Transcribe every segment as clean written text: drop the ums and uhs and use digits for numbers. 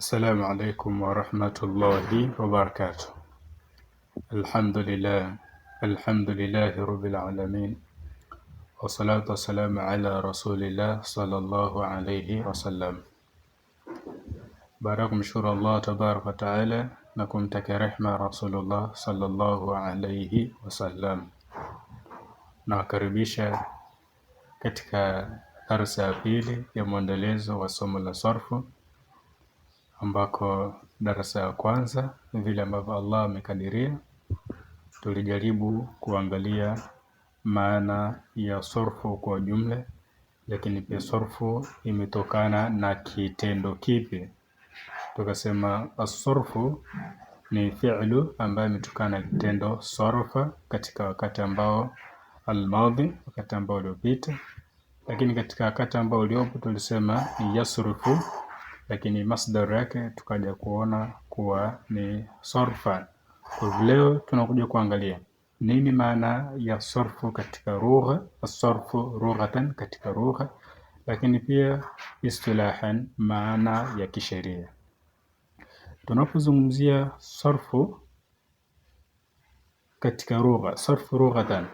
السلام عليكم ورحمة الله وبركاته. الحمد لله رب العالمين، والصلاة والسلام على رسول الله صلى الله عليه وسلم. Baada kumshukuru Allah tabaraka wa taala na kumtakia rehma Rasulullah sallallahu alayhi wasallam, na wakaribisha katika darasa ya pili ya mwendelezo wa somo la sarfu, ambako darasa ya kwanza vile ambavyo Allah amekadiria tulijaribu kuangalia maana ya sarfu kwa jumla, lakini pia sarfu imetokana na kitendo kipi. Tukasema as-sarfu ni fi'lu ambayo imetokana na kitendo sarfa katika wakati ambao al-madhi, wakati ambao uliopita, lakini katika wakati ambao uliopo tulisema ni yasrufu, lakini masdar yake tukaja kuona kuwa ni sarfa. Kwa leo tunakuja kuangalia nini maana ya sarfu katika lugha, as-sarfu lughatan katika lugha, lakini pia istilahan maana ya kisheria. Tunapozungumzia sarfu katika lugha, sarfu lughatan,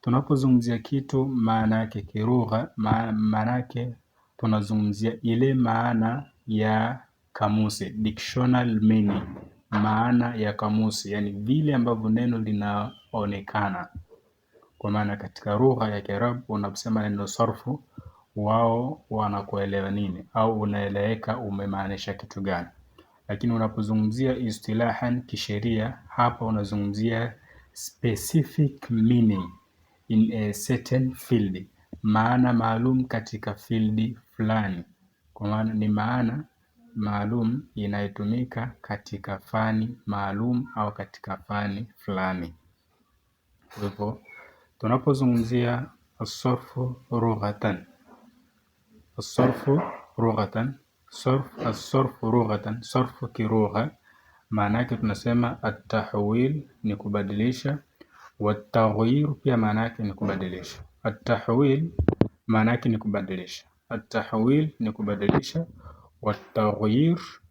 tunapozungumzia kitu maana yake kilugha, maana yake tunazungumzia ile maana ya kamusi, dictionary meaning, maana ya kamusi, yani vile ambavyo neno linaonekana. Kwa maana katika lugha ya Kiarabu unaposema neno sarfu, wao wanakuelewa nini au unaeleweka umemaanisha kitu gani. Lakini unapozungumzia istilahan kisheria, hapa unazungumzia specific meaning in a certain field, maana maalum katika field fulani. Kwa maana ni maana maalum inayotumika katika fani maalum au katika fani fulani. Kwa hivyo tunapozungumzia as-sarfu lughatan, as-sarfu lughatan, as-sarfu lughatan, sarfu kilugha maana yake tunasema at-tahwil ni kubadilisha, wat-taghyir pia maana yake ni kubadilisha. At-tahwil maana yake ni kubadilisha, at-tahwil ni kubadilisha,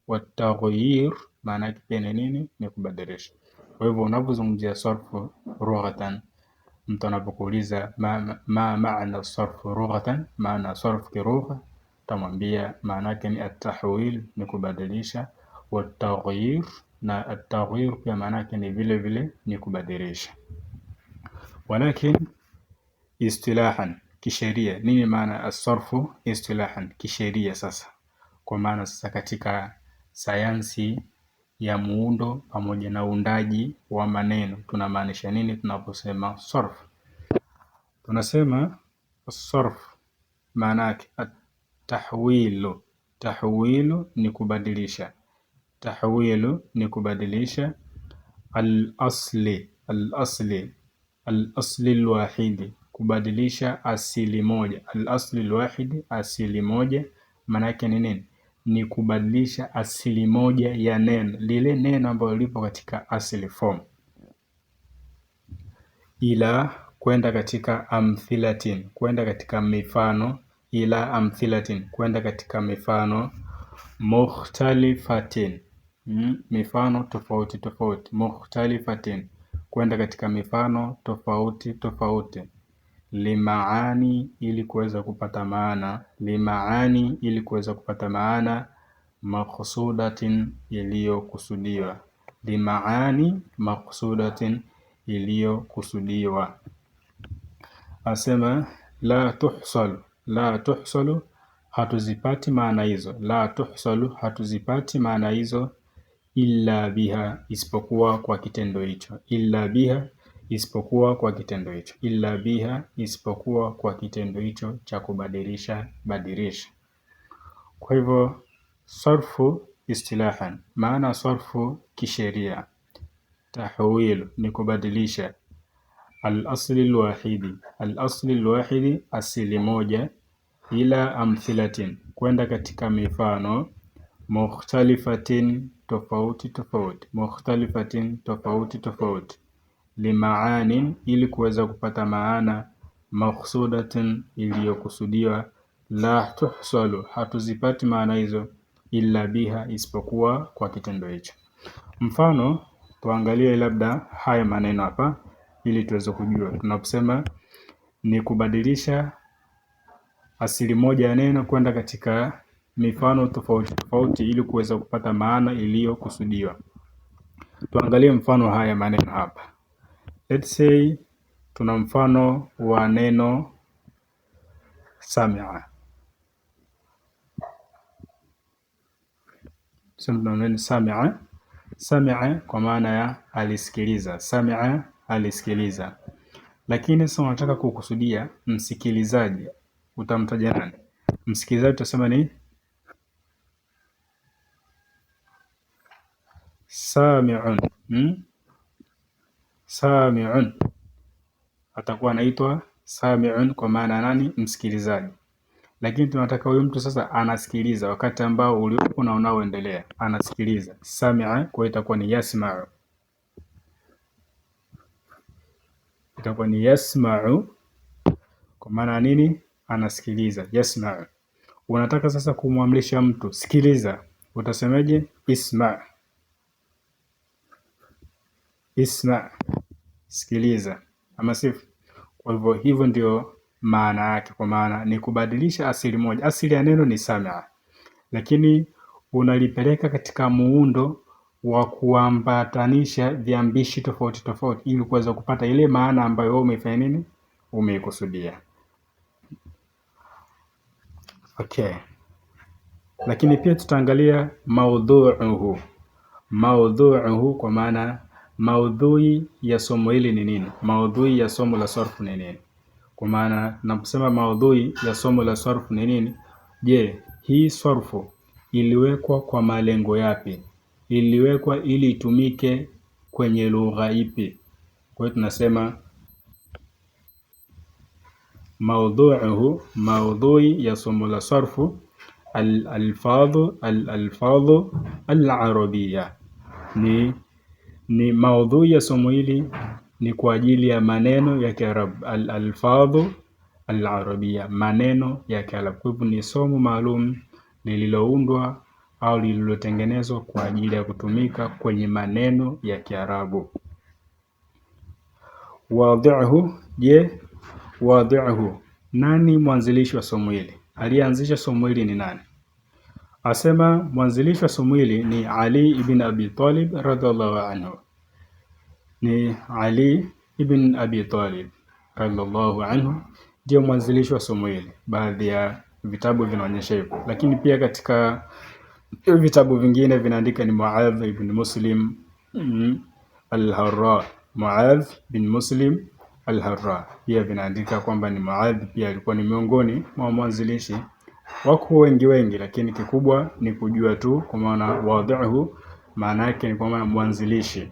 wat-taghyir maana yake pia ni nini? Ni kubadilisha. Kwa hivyo unapozungumzia sarfu lughatan, mtu anapokuuliza maana sarfu lughatan, maana sarfu kilugha, tamwambia maana yake ni at-tahwil ni kubadilisha, wat-taghyir na at-taghyir pia maana yake ni vile vile ni kubadilisha. Walakin istilahan kisheria, nini maana as-sarfu istilahan kisheria? Sasa kwa maana sasa katika sayansi ya muundo pamoja na uundaji wa maneno tunamaanisha nini tunaposema sarf? Tunasema as-sarf maana yake at-tahwilu, tahwilu ni kubadilisha, tahwilu ni kubadilisha, al-asli al-wahidi, kubadilisha asili moja, al-asli al-wahidi, asili moja. Maana yake ni nini? Ni kubadilisha asili moja ya neno, lile neno ambalo lipo katika asili form, ila kwenda katika amthilatin, kwenda katika mifano, ila amthilatin, kwenda katika mifano mukhtalifatin, mifano tofauti tofauti, mukhtalifatin, kwenda katika mifano tofauti tofauti, limaani ili kuweza kupata maana, limaani ili kuweza kupata maana, maqsudatin iliyokusudiwa, limaani maqsudatin iliyokusudiwa. Asema la tuhsalu hatuzipati maana hizo, la tuhsalu hatuzipati maana hizo, illa biha isipokuwa kwa kitendo hicho, illa biha isipokuwa kwa kitendo hicho, illa biha isipokuwa kwa kitendo hicho cha kubadilisha badilisha. Kwa hivyo sarfu istilahan, maana sarfu kisheria, tahwil ni kubadilisha, al-asli al-wahidi, al-asli al-wahidi asili moja, ila amthilatin kwenda katika mifano, mukhtalifatin tofauti tofauti, mukhtalifatin tofauti tofauti, limaanin ili kuweza kupata maana, maqsudatin iliyokusudiwa, la tuhsalu hatuzipati maana hizo, illa biha, isipokuwa kwa kitendo hicho. Mfano, tuangalie labda haya maneno hapa ili tuweze kujua. Tunaposema ni kubadilisha asili moja ya neno kwenda katika mifano tofauti tofauti ili kuweza kupata maana iliyokusudiwa. Tuangalie mfano haya maneno hapa. Let's say tuna mfano wa neno sami'a. Sami'a, sami'a kwa maana ya alisikiliza. Sami'a, alisikiliza. Lakini sasa unataka kukusudia msikilizaji, utamtaja nani? Msikilizaji tutasema ni sami'un. Sami'un atakuwa anaitwa sami'un kwa maana nani? Msikilizaji. Lakini tunataka huyu mtu sasa anasikiliza wakati ambao uliopo na unaoendelea, anasikiliza. Sami'a kwa itakuwa ni yasma'u. Itakuwa ni yasma'u kwa maana nini? Anasikiliza. Yasma'u. Unataka sasa kumwamrisha mtu sikiliza, utasemaje? Isma'. Isma', sikiliza, ama sivyo? Kwa hivyo hivyo ndio maana yake, kwa maana ni kubadilisha asili moja. Asili ya neno ni sami'a, lakini unalipeleka katika muundo wa kuambatanisha viambishi tofauti tofauti ili kuweza kupata ile maana ambayo wewe umefanya nini? Umeikusudia. Okay. Lakini pia tutaangalia maudhu'uhu. Maudhu'uhu kwa maana maudhui ya somo hili ni nini? Maudhui ya somo la sarfu ni nini? Kwa maana naposema maudhui ya somo la sarfu ni nini? Je, hii sarfu iliwekwa kwa malengo yapi? Iliwekwa ili itumike kwenye lugha ipi? Kwa hiyo tunasema maudhu'uhu, maudhui ya somo la sarfu al-alfadhu al-arabiyya. Ni maudhui ya somo hili ni kwa ajili ya maneno ya Kiarabu. Al-alfadhu al-arabiyya, maneno ya Kiarabu. Kwa hivyo ni somo maalum lililoundwa au lililotengenezwa kwa ajili ya kutumika kwenye maneno ya Kiarabu. Wadhi'uhu, je, wadhi'uhu, nani mwanzilishi wa somo hili? Aliyeanzisha somo hili ni nani? Asema mwanzilishi wa somo hili ni Ali ibn Abi Talib radhiallahu anhu. Ni Ali ibn Abi Talib radhiallahu anhu ndio mwanzilishi wa somo hili. Baadhi ya vitabu vinaonyesha hivyo, lakini pia katika vitabu vingine vinaandika ni Muadh ibn Muslim al-Harra. Muadh bin Muslim al-Harra pia vinaandika kwamba ni Muadh pia alikuwa ni miongoni mwa mwanzilishi. Wako wengi, lakini kikubwa ni kujua tu kwa maana wadhi'uhu maana yake ni kwa maana mwanzilishi.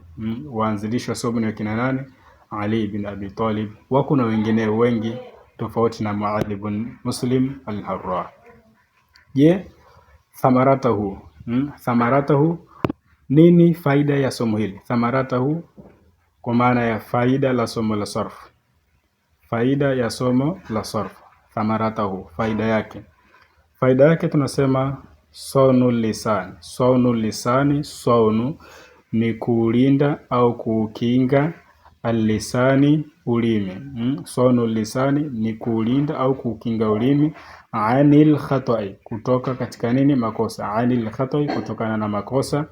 Waanzilishi wa somo ni kina nani? Ali ibn Abi Talib. Wako na wengine wengi tofauti na Muadh ibn Muslim al-Harra. Je, thamaratahu, thamaratahu, nini faida ya somo hili? Thamaratahu kwa maana ya faida la somo la sarf. Faida ya somo la sarf. Thamaratahu, faida yake. Faida yake tunasema sawnul lisan. Sawnul lisani, sawnu ni kuulinda au kuukinga, al-lisani, ulimi. Sawnul lisani ni kuulinda au kuukinga ulimi, anil khata'i, kutoka katika nini? Makosa. Anil khata'i, kutokana na makosa,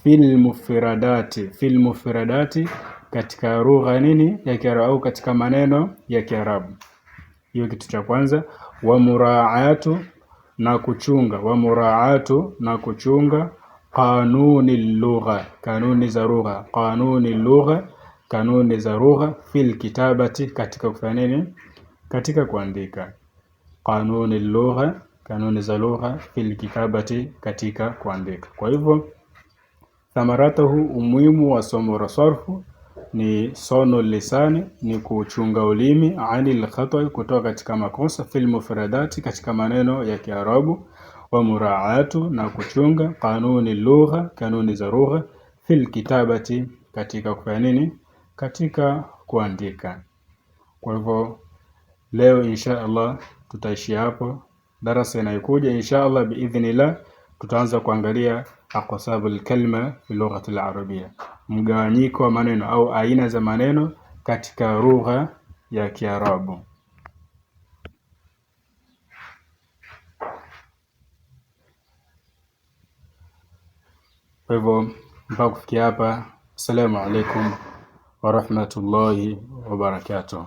fil mufradati, fil mufradati, katika lugha nini? Ya Kiarabu au katika maneno ya Kiarabu. Hiyo kitu cha kwanza. Wa muraatu, na kuchunga. Wa muraatu, na kuchunga, kanuni lugha, kanuni za lugha. Kanuni lugha, kanuni za lugha, fil kitabati, katika kufanya nini? Katika kuandika. Kanuni lugha, kanuni za lugha, fil kitabati, katika kuandika. Kwa hivyo thamaratahu, umuhimu wa somo la sarfu ni sawnul lisani, ni kuchunga ulimi, anil khata'i, kutoka katika makosa, fil mufradati, katika maneno ya Kiarabu, wa muraatu, na kuchunga, kanuni lugha, kanuni za lugha, fil kitabati, katika kufanya nini? Katika kuandika. Kwa hivyo leo insha Allah tutaishia hapo. Darasa inayokuja insha Allah biidhnillah tutaanza kuangalia aqsabul kalima fi lughati al-arabia, mgawanyiko wa maneno au aina za maneno katika lugha ya Kiarabu. Kwa hivyo mpaka kufikia hapa, assalamu alaikum wa rahmatullahi wa barakatuh.